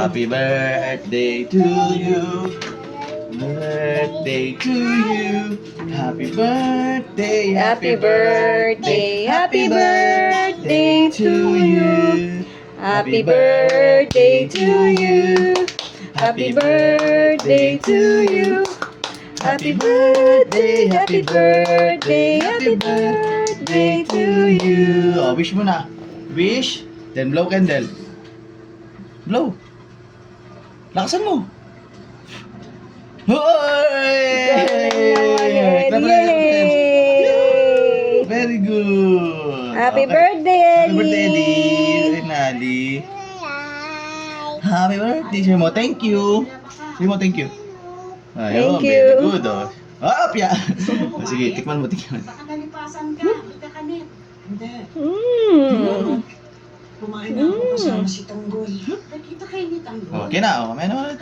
Happy birthday to you. Birthday to you. Happy birthday. Happy birthday, happy birthday to you. Happy birthday to you. Happy birthday to you. Happy birthday, happy birthday, happy birthday to you. Oh, wish mo na. Wish, then blow candle. Blow. Lakasan mo. Hoy! Clap, clap, clap. Very good. Happy Okay. birthday, Happy birthday, Ellie. Eddie. Nali. Happy birthday. Sabi mo, thank you. Sabi mo, thank you. Ayun, Thank very you. good. Oh. Ah, pya. Oh, sige, tikman mo, tikman. Baka nalipasan ka. Ika ka, Net. Hindi. Mm. Kumain na ako kasama si Tanggol. Nakita kayo ni Tanggol. Okay na, oh. Mamaya naman.